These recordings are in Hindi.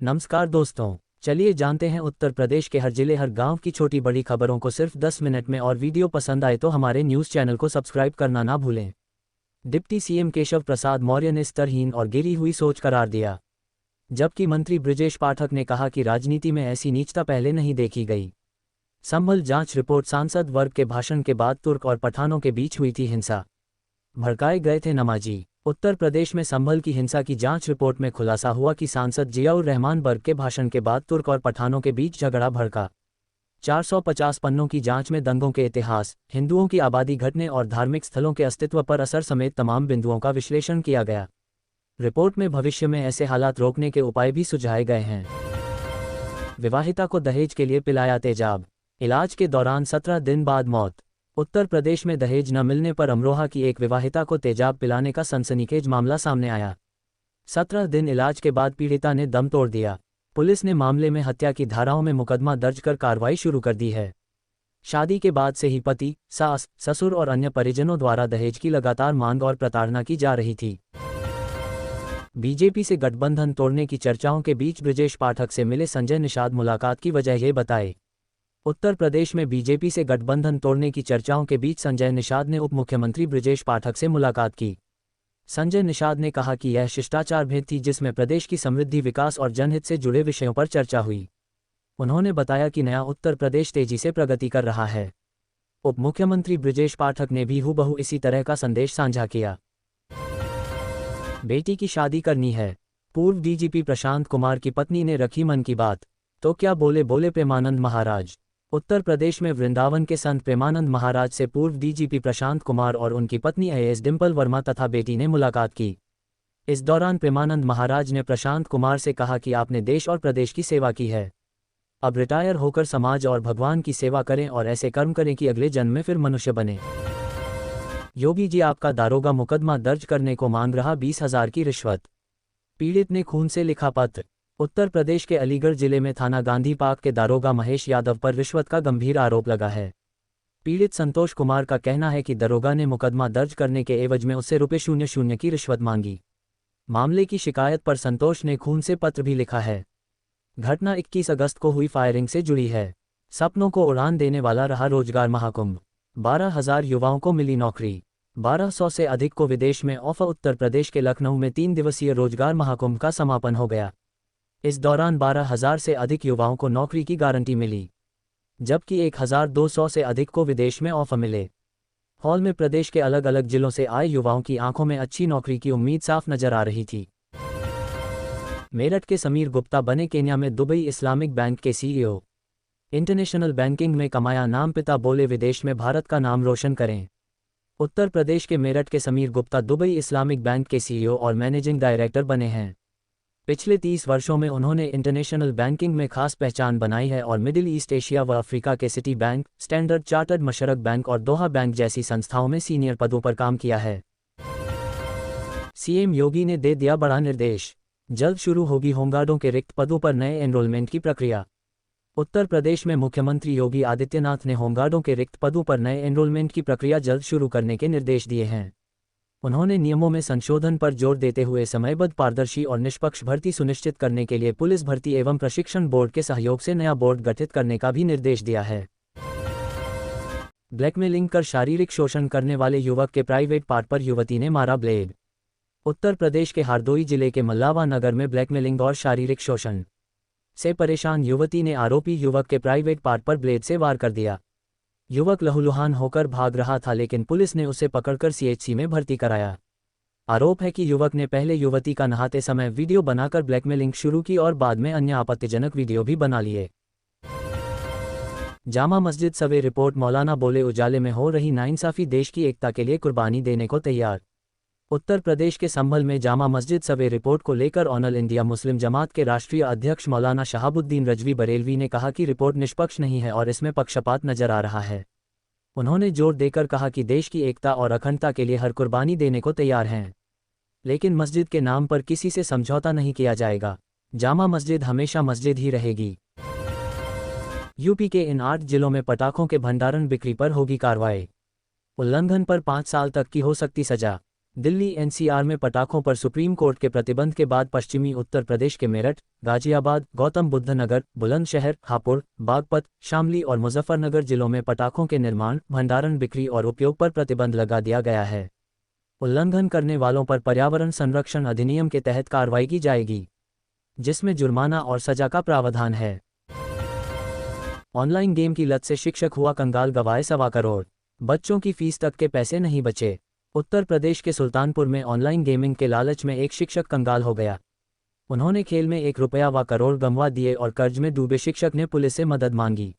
नमस्कार दोस्तों, चलिए जानते हैं उत्तर प्रदेश के हर जिले हर गांव की छोटी बड़ी खबरों को सिर्फ 10 मिनट में। और वीडियो पसंद आए तो हमारे न्यूज़ चैनल को सब्सक्राइब करना ना भूलें। डिप्टी सीएम केशव प्रसाद मौर्य ने स्तरहीन और गिरी हुई सोच करार दिया, जबकि मंत्री बृजेश पाठक ने कहा कि राजनीति में ऐसी नीचता पहले नहीं देखी गई। संभल जांच रिपोर्ट। सांसद वर्ग के भाषण के बाद तुर्क और पठानों के बीच हुई थी हिंसा, भड़काए गए थे नमाजी। उत्तर प्रदेश में संभल की हिंसा की जांच रिपोर्ट में खुलासा हुआ कि सांसद जियाउर रहमान बर्ग के भाषण के बाद तुर्क और पठानों के बीच झगड़ा भड़का। 450 पन्नों की जांच में दंगों के इतिहास, हिंदुओं की आबादी घटने और धार्मिक स्थलों के अस्तित्व पर असर समेत तमाम बिंदुओं का विश्लेषण किया गया। रिपोर्ट में भविष्य में ऐसे हालात रोकने के उपाय भी सुझाए गए हैं। विवाहिता को दहेज के लिए पिलाया तेजाब, इलाज के दौरान 17 दिन बाद मौत। उत्तर प्रदेश में दहेज न मिलने पर अमरोहा की एक विवाहिता को तेजाब पिलाने का सनसनीखेज मामला सामने आया। 17 दिन इलाज के बाद पीड़िता ने दम तोड़ दिया। पुलिस ने मामले में हत्या की धाराओं में मुकदमा दर्ज कर कार्रवाई शुरू कर दी है। शादी के बाद से ही पति, सास, ससुर और अन्य परिजनों द्वारा दहेज की लगातार मांग और प्रताड़ना की जा रही थी। बीजेपी से गठबंधन तोड़ने की चर्चाओं के बीच बृजेश पाठक से मिले संजय निषाद। मुलाकात की वजह ये बताए। उत्तर प्रदेश में बीजेपी से गठबंधन तोड़ने की चर्चाओं के बीच संजय निषाद ने उप मुख्यमंत्री बृजेश पाठक से मुलाकात की। संजय निषाद ने कहा कि यह शिष्टाचार भेंट थी जिसमें प्रदेश की समृद्धि, विकास और जनहित से जुड़े विषयों पर चर्चा हुई। उन्होंने बताया कि नया उत्तर प्रदेश तेजी से प्रगति कर रहा है। उप मुख्यमंत्री बृजेश पाठक ने भी हूबहू इसी तरह का संदेश साझा किया। बेटी की शादी करनी है, पूर्व डीजीपी प्रशांत कुमार की पत्नी ने रखी मन की बात। तो क्या बोले प्रेमानंद महाराज। उत्तर प्रदेश में वृंदावन के संत प्रेमानंद महाराज से पूर्व डीजीपी प्रशांत कुमार और उनकी पत्नी आईएएस डिंपल वर्मा तथा बेटी ने मुलाकात की। इस दौरान प्रेमानंद महाराज ने प्रशांत कुमार से कहा कि आपने देश और प्रदेश की सेवा की है, अब रिटायर होकर समाज और भगवान की सेवा करें और ऐसे कर्म करें कि अगले जन्म में फिर मनुष्य बने। योगी जी आपका दारोगा मुकदमा दर्ज करने को मांग रहा 20,000 की रिश्वत, पीड़ित ने खून से लिखा पत्र। उत्तर प्रदेश के अलीगढ़ जिले में थाना गांधी पार्क के दारोगा महेश यादव पर रिश्वत का गंभीर आरोप लगा है। पीड़ित संतोष कुमार का कहना है कि दरोगा ने मुकदमा दर्ज करने के एवज में उससे ₹0.00 की रिश्वत मांगी। मामले की शिकायत पर संतोष ने खून से पत्र भी लिखा है। घटना 21 अगस्त को हुई फायरिंग से जुड़ी है। सपनों को उड़ान देने वाला रहा रोजगार महाकुंभ, 12,000 युवाओं को मिली नौकरी, 1200 से अधिक को विदेश में ऑफर। उत्तर प्रदेश के लखनऊ में 3 दिवसीय रोजगार महाकुंभ का समापन हो गया। इस दौरान 12,000 से अधिक युवाओं को नौकरी की गारंटी मिली, जबकि 1,200 से अधिक को विदेश में ऑफर मिले। हॉल में प्रदेश के अलग अलग जिलों से आए युवाओं की आंखों में अच्छी नौकरी की उम्मीद साफ नजर आ रही थी। मेरठ के समीर गुप्ता बने केन्या में दुबई इस्लामिक बैंक के सीईओ। इंटरनेशनल बैंकिंग में कमाया नाम, पिता बोले विदेश में भारत का नाम रोशन करें। उत्तर प्रदेश के मेरठ के Sameer Gupta Dubai Islamic bank के सीईओ और मैनेजिंग डायरेक्टर बने हैं। पिछले 30 वर्षों में उन्होंने इंटरनेशनल बैंकिंग में खास पहचान बनाई है और मिडिल ईस्ट, एशिया व अफ्रीका के city bank, standard chartered Mashrak bank और दोहा बैंक जैसी संस्थाओं में सीनियर पदों पर काम किया है। सीएम योगी ने दे दिया बड़ा निर्देश, जल्द शुरू होगी होमगार्डों के रिक्त पदों पर नए एनरोलमेंट की प्रक्रिया। उत्तर प्रदेश में मुख्यमंत्री योगी आदित्यनाथ ने होमगार्डों के रिक्त पदों पर नए एनरोलमेंट की प्रक्रिया जल्द शुरू करने के निर्देश दिए हैं। उन्होंने नियमों में संशोधन पर जोर देते हुए समयबद्ध, पारदर्शी और निष्पक्ष भर्ती सुनिश्चित करने के लिए पुलिस भर्ती एवं प्रशिक्षण बोर्ड के सहयोग से नया बोर्ड गठित करने का भी निर्देश दिया है। ब्लैकमेलिंग कर शारीरिक शोषण करने वाले युवक के प्राइवेट पार्ट पर युवती ने मारा ब्लेड। उत्तर प्रदेश के हरदोई जिले के मल्लावा नगर में ब्लैकमेलिंग और शारीरिक शोषण से परेशान युवती ने आरोपी युवक के प्राइवेट पार्ट पर ब्लेड से वार कर दिया। युवक लहूलुहान होकर भाग रहा था, लेकिन पुलिस ने उसे पकड़कर सीएचसी में भर्ती कराया। आरोप है कि युवक ने पहले युवती का नहाते समय वीडियो बनाकर ब्लैकमेलिंग शुरू की और बाद में अन्य आपत्तिजनक वीडियो भी बना लिए। जामा मस्जिद सवे रिपोर्ट। मौलाना बोले उजाले में हो रही नाइंसाफी, देश की एकता के लिए कुर्बानी देने को तैयार। उत्तर प्रदेश के संभल में जामा मस्जिद सवे रिपोर्ट को लेकर ऑल इंडिया मुस्लिम जमात के राष्ट्रीय अध्यक्ष मौलाना शहाबुद्दीन रजवी बरेलवी ने कहा कि रिपोर्ट निष्पक्ष नहीं है और इसमें पक्षपात नजर आ रहा है। उन्होंने जोर देकर कहा कि देश की एकता और अखंडता के लिए हर कुर्बानी देने को तैयार हैं, लेकिन मस्जिद के नाम पर किसी से समझौता नहीं किया जाएगा। जामा मस्जिद हमेशा मस्जिद ही रहेगी। यूपी के इन 8 जिलों में पटाखों के भंडारण बिक्री पर होगी कार्रवाई। उल्लंघन पर 5 साल तक की हो सकती सजा। दिल्ली एनसीआर में पटाखों पर सुप्रीम कोर्ट के प्रतिबंध के बाद पश्चिमी उत्तर प्रदेश के मेरठ, गाजियाबाद, गौतम बुद्ध नगर, बुलंदशहर, हापुड़, बागपत, शामली और मुजफ्फरनगर जिलों में पटाखों के निर्माण, भंडारण, बिक्री और उपयोग पर प्रतिबंध लगा दिया गया है। उल्लंघन करने वालों पर पर्यावरण संरक्षण अधिनियम के तहत कार्रवाई की जाएगी, जिसमें जुर्माना और सजा का प्रावधान है। ऑनलाइन गेम की लत से शिक्षक हुआ कंगाल, गंवाए 1.25 करोड़, बच्चों की फीस तक के पैसे नहीं बचे। उत्तर प्रदेश के सुल्तानपुर में ऑनलाइन गेमिंग के लालच में एक शिक्षक कंगाल हो गया। उन्होंने खेल में 1 रुपया व करोड़ गंवा दिए और कर्ज में डूबे शिक्षक ने पुलिस से मदद मांगी।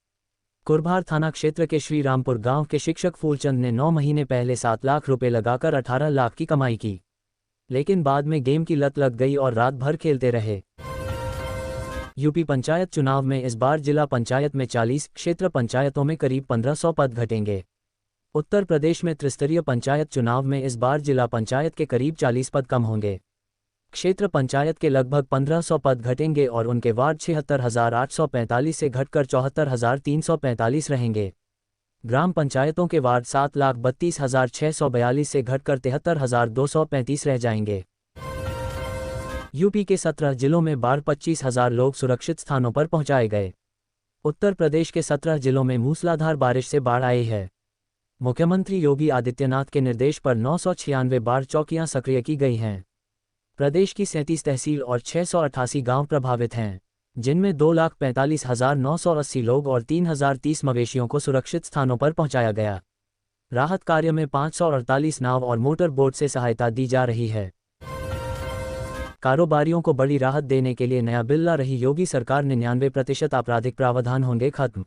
कुरबार थाना क्षेत्र के श्री रामपुर गांव के शिक्षक फूलचंद ने 9 महीने पहले 7 लाख रुपए लगाकर 18 लाख की कमाई की, लेकिन बाद में गेम की लत लग गई और रात भर खेलते रहे। यूपी पंचायत चुनाव में इस बार जिला पंचायत में 40, क्षेत्र पंचायतों में करीब 1500 पद घटेंगे। उत्तर प्रदेश में त्रिस्तरीय पंचायत चुनाव में इस बार जिला पंचायत के करीब 40 पद कम होंगे। क्षेत्र पंचायत के लगभग 1500 पद घटेंगे और उनके वार्ड 76,845 से घटकर 74,345 रहेंगे। ग्राम पंचायतों के वार्ड 7,32,642 से घटकर 73,235 रह जाएंगे। यूपी के 17 जिलों में बाढ़, 25,000 लोग सुरक्षित स्थानों पर पहुंचाए गए। उत्तर प्रदेश के 17 जिलों में मूसलाधार बारिश से बाढ़ आई है। मुख्यमंत्री योगी आदित्यनाथ के निर्देश पर 996 बाढ़ चौकियां सक्रिय की गई हैं। प्रदेश की 37 तहसील और 688 गांव प्रभावित हैं, जिनमें 2,45,980 लोग और 3,030 मवेशियों को सुरक्षित स्थानों पर पहुंचाया गया। राहत कार्य में 548 नाव और मोटर बोट से सहायता दी जा रही है। कारोबारियों को बड़ी राहत देने के लिए नया बिल ला रही योगी सरकार। 99% आपराधिक प्रावधान होंगे खत्म।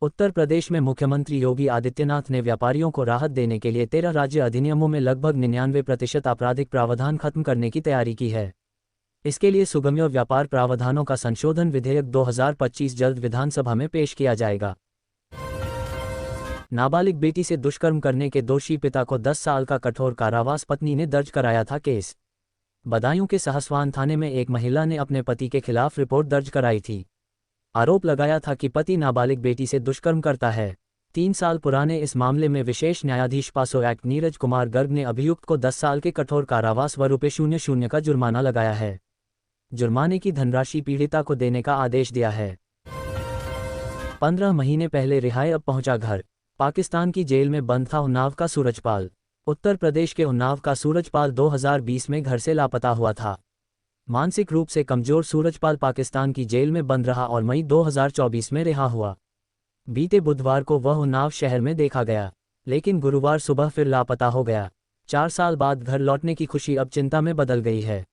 उत्तर प्रदेश में मुख्यमंत्री योगी आदित्यनाथ ने व्यापारियों को राहत देने के लिए 13 राज्य अधिनियमों में लगभग 99% आपराधिक प्रावधान खत्म करने की तैयारी की है। इसके लिए सुगम्य व्यापार प्रावधानों का संशोधन विधेयक 2025 जल्द विधानसभा में पेश किया जाएगा। नाबालिग बेटी से दुष्कर्म करने के दोषी पिता को 10 साल का कठोर कारावास, पत्नी ने दर्ज कराया था केस। बदायूं के सहसवान थाने में एक महिला ने अपने पति के खिलाफ रिपोर्ट दर्ज कराई थी। आरोप लगाया था कि पति नाबालिग बेटी से दुष्कर्म करता है। 3 साल पुराने इस मामले में विशेष न्यायाधीश पासो एक्ट नीरज कुमार गर्ग ने अभियुक्त को 10 साल के कठोर कारावास व ₹00 का जुर्माना लगाया है। जुर्माने की धनराशि पीड़िता को देने का आदेश दिया है। 15 महीने पहले रिहाई, अब पहुंचा घर। पाकिस्तान की जेल में बंद था उन्नाव का सूरजपाल। उत्तर प्रदेश के उन्नाव का सूरजपाल 2020 में घर से लापता हुआ था। मानसिक रूप से कमजोर सूरजपाल पाकिस्तान की जेल में बंद रहा और मई 2024 में रिहा हुआ। बीते बुधवार को वह उन्नाव शहर में देखा गया, लेकिन गुरुवार सुबह फिर लापता हो गया। 4 साल बाद घर लौटने की खुशी अब चिंता में बदल गई है।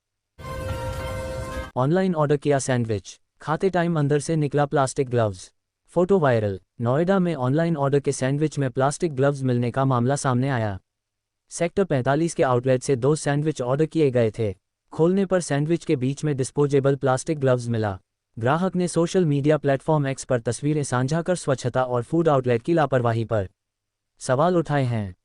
ऑनलाइन ऑर्डर किया सैंडविच, खाते टाइम अंदर से निकला plastic gloves. Photo viral. Noida में ऑनलाइन ऑर्डर के सैंडविच में प्लास्टिक ग्लव्स मिलने का मामला सामने आया। सेक्टर 45 के आउटलेट से 2 सैंडविच ऑर्डर किए गए थे। खोलने पर सैंडविच के बीच में डिस्पोजेबल प्लास्टिक ग्लव्स मिला। ग्राहक ने सोशल मीडिया प्लेटफॉर्म एक्स पर तस्वीरें साझा कर स्वच्छता और फूड आउटलेट की लापरवाही पर सवाल उठाए हैं।